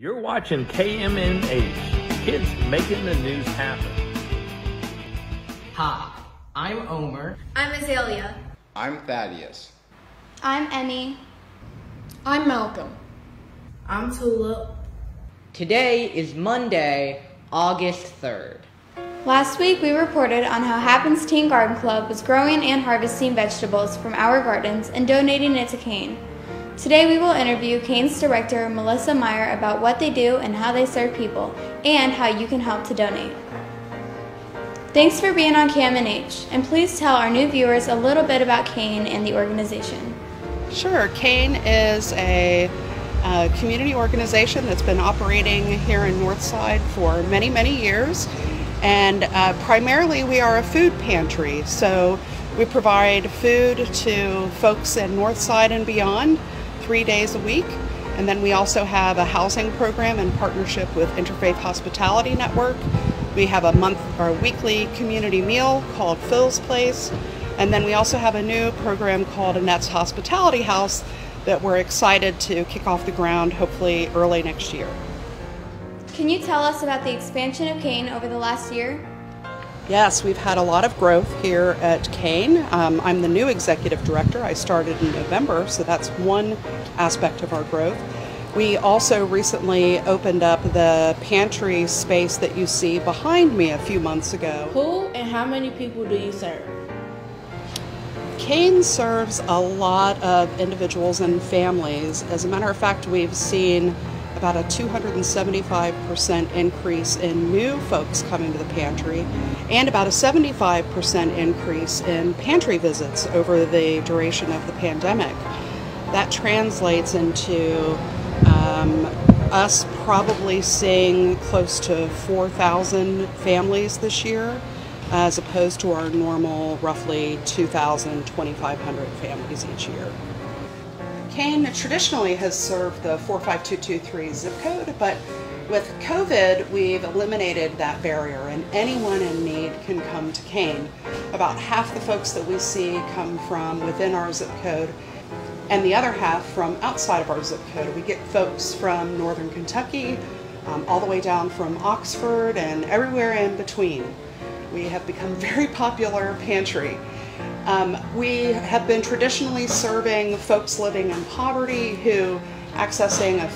You're watching KMNH, Kids Making the News Happen. Hi, I'm Omer. I'm Azalea. I'm Thaddeus. I'm Emmy. I'm Malcolm. I'm Tulip. Today is Monday, August 3rd. Last week we reported on how Happens Teen Garden Club was growing and harvesting vegetables from our gardens and donating it to CAIN. Today we will interview CAIN's director, Melissa Meyer, about what they do and how they serve people, and how you can help to donate. Thanks for being on KMNH, and please tell our new viewers a little bit about CAIN and the organization. Sure. CAIN is a community organization that's been operating here in Northside for many, many years. And primarily we are a food pantry. So we provide food to folks in Northside and beyond 3 days a week. And then we also have a housing program in partnership with Interfaith Hospitality Network. We have a weekly community meal called Phil's Place. And then we also have a new program called Annette's Hospitality House that we're excited to kick off the ground hopefully early next year. Can you tell us about the expansion of CAIN over the last year? Yes, we've had a lot of growth here at CAIN. I'm the new executive director. I started in November, so that's one aspect of our growth. We also recently opened up the pantry space that you see behind me a few months ago. Who and how many people do you serve? CAIN serves a lot of individuals and families. As a matter of fact, we've seen about a 275% increase in new folks coming to the pantry and about a 75% increase in pantry visits over the duration of the pandemic. That translates into us probably seeing close to 4,000 families this year, as opposed to our normal roughly 2,000, 2,500 families each year. CAIN traditionally has served the 45223 zip code, but with COVID, we've eliminated that barrier and anyone in need can come to CAIN. About half the folks that we see come from within our zip code and the other half from outside of our zip code. We get folks from northern Kentucky, all the way down from Oxford and everywhere in between. We have become a very popular pantry. We have been traditionally serving folks living in poverty who accessing a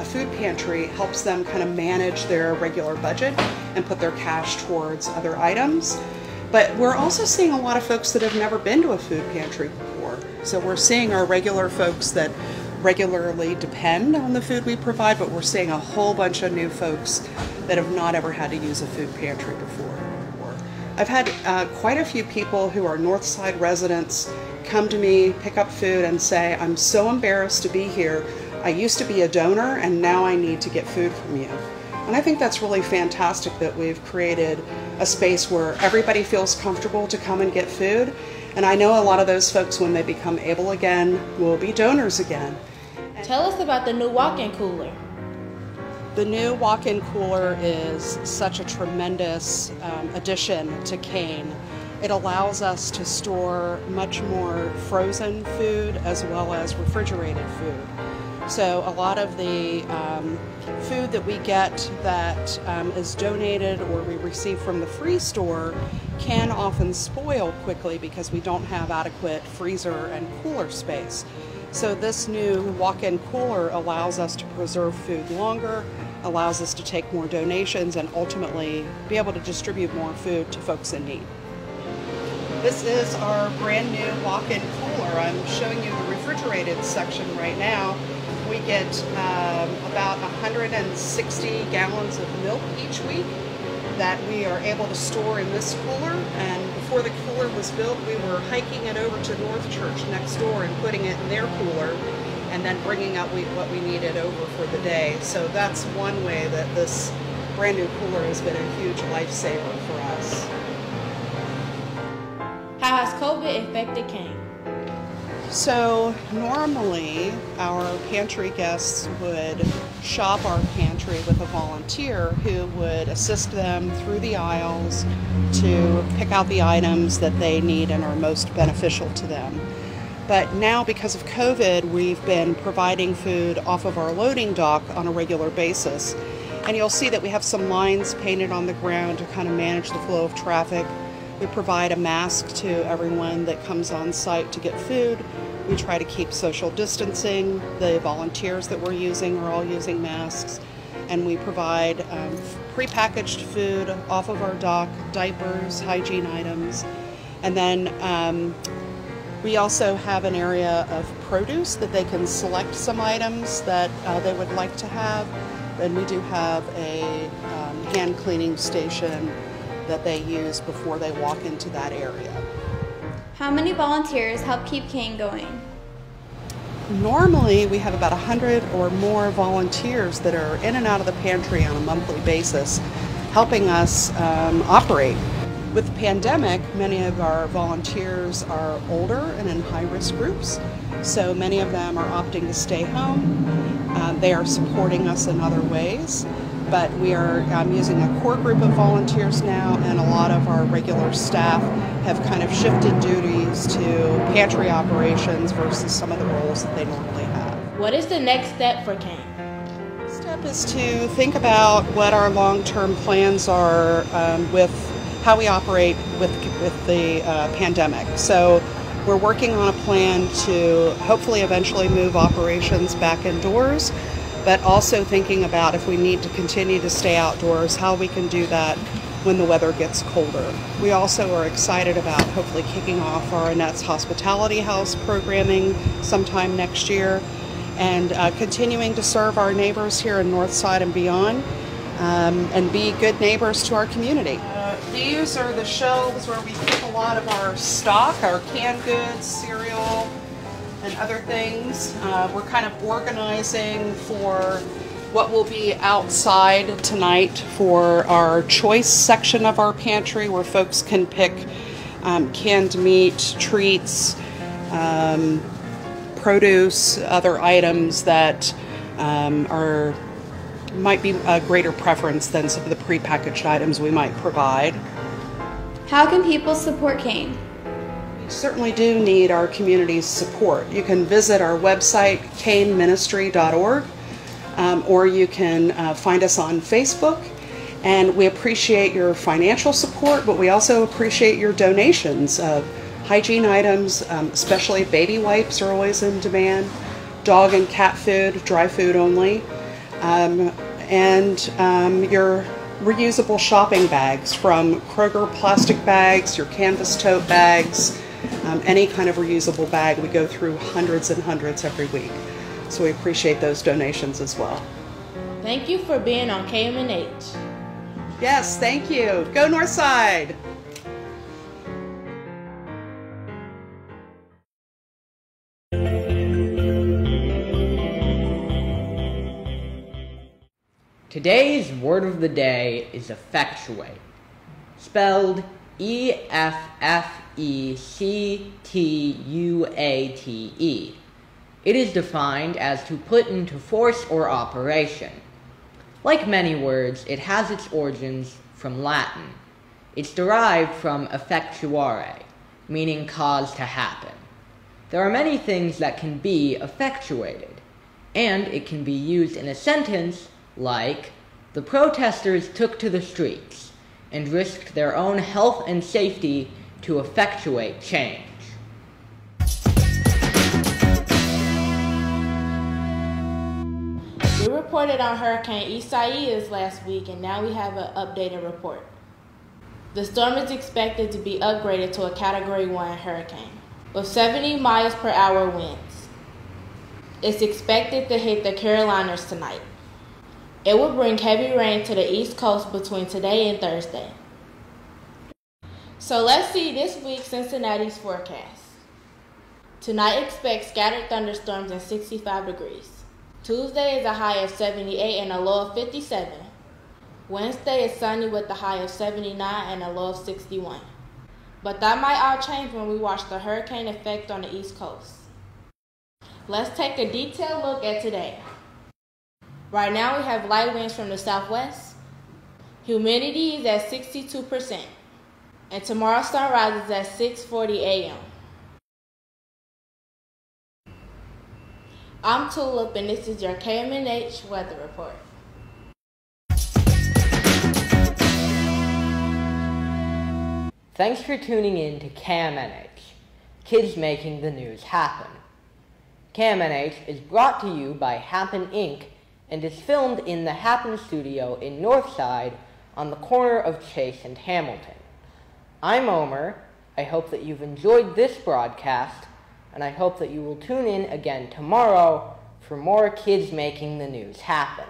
food pantry helps them kind of manage their regular budget and put their cash towards other items. But we're also seeing a lot of folks that have never been to a food pantry before. So we're seeing our regular folks that regularly depend on the food we provide, but we're seeing a whole bunch of new folks that have not ever had to use a food pantry before. I've had quite a few people who are Northside residents come to me, pick up food and say, I'm so embarrassed to be here. I used to be a donor and now I need to get food from you. And I think that's really fantastic that we've created a space where everybody feels comfortable to come and get food. And I know a lot of those folks, when they become able again, will be donors again. Tell us about the new walk-in cooler. The new walk-in cooler is such a tremendous addition to CAIN. It allows us to store much more frozen food as well as refrigerated food. So a lot of the food that we get that is donated or we receive from the free store can often spoil quickly because we don't have adequate freezer and cooler space. So this new walk-in cooler allows us to preserve food longer, allows us to take more donations, and ultimately be able to distribute more food to folks in need. This is our brand new walk-in cooler. I'm showing you the refrigerated section right now. We get about 160 gallons of milk each week that we are able to store in this cooler. And before the cooler was built, we were hiking it over to North Church next door and putting it in their cooler and then bringing out what we needed over for the day. So that's one way that this brand new cooler has been a huge lifesaver for us. How has COVID affected CAIN? So normally our pantry guests would shop our pantry with a volunteer who would assist them through the aisles to pick out the items that they need and are most beneficial to them. But now, because of COVID, we've been providing food off of our loading dock on a regular basis. And you'll see that we have some lines painted on the ground to kind of manage the flow of traffic. We provide a mask to everyone that comes on site to get food. We try to keep social distancing. The volunteers that we're using are all using masks. And we provide prepackaged food off of our dock, diapers, hygiene items. And then we also have an area of produce that they can select some items that they would like to have. And we do have a hand cleaning station that they use before they walk into that area. How many volunteers help keep CAIN going? Normally, we have about 100 or more volunteers that are in and out of the pantry on a monthly basis, helping us operate. With the pandemic, many of our volunteers are older and in high-risk groups, so many of them are opting to stay home. They are supporting us in other ways, but we are using a core group of volunteers now, and a lot of our regular staff have kind of shifted duties to pantry operations versus some of the roles that they normally have. What is the next step for CAIN? The step is to think about what our long-term plans are with how we operate with the pandemic. So we're working on a plan to hopefully eventually move operations back indoors, but also thinking about if we need to continue to stay outdoors, how we can do that when the weather gets colder. We also are excited about hopefully kicking off our Annette's Hospitality House programming sometime next year, and continuing to serve our neighbors here in Northside and beyond, and be good neighbors to our community. These are the shelves where we keep a lot of our stock, our canned goods, cereal, and other things. We're kind of organizing for what will be outside tonight for our choice section of our pantry, where folks can pick canned meat, treats, produce, other items that might be a greater preference than some of the prepackaged items we might provide. How can people support CAIN? We certainly do need our community's support. You can visit our website, CAINMinistry.org, or you can find us on Facebook. And we appreciate your financial support, but we also appreciate your donations of hygiene items, especially baby wipes are always in demand, dog and cat food, dry food only, and your reusable shopping bags, from Kroger plastic bags, your canvas tote bags, any kind of reusable bag. We go through hundreds and hundreds every week. So we appreciate those donations as well. Thank you for being on KMNH. Yes, thank you. Go Northside! Today's word of the day is effectuate, spelled E-F-F-E-C-T-U-A-T-E. It is defined as to put into force or operation. Like many words, it has its origins from Latin. It's derived from effectuare, meaning cause to happen. There are many things that can be effectuated, and it can be used in a sentence like, the protesters took to the streets and risked their own health and safety to effectuate change. We reported on Hurricane Isaias last week, and now we have an updated report. The storm is expected to be upgraded to a Category 1 hurricane, with 70 miles per hour winds. It's expected to hit the Carolinas tonight. It will bring heavy rain to the East Coast between today and Thursday. So let's see this week's Cincinnati's forecast. Tonight expect scattered thunderstorms and 65 degrees. Tuesday is a high of 78 and a low of 57. Wednesday is sunny with a high of 79 and a low of 61. But that might all change when we watch the hurricane effect on the East Coast. Let's take a detailed look at today. Right now we have light winds from the southwest. Humidity is at 62%. And tomorrow's sunrise is at 6:40 a.m. I'm Tulip, and this is your KMNH weather report. Thanks for tuning in to KMNH, Kids Making the News Happen. KMNH is brought to you by Happen Inc. and is filmed in the Happen studio in Northside on the corner of Chase and Hamilton. I'm Omer. I hope that you've enjoyed this broadcast, and I hope that you will tune in again tomorrow for more Kids Making the News Happen.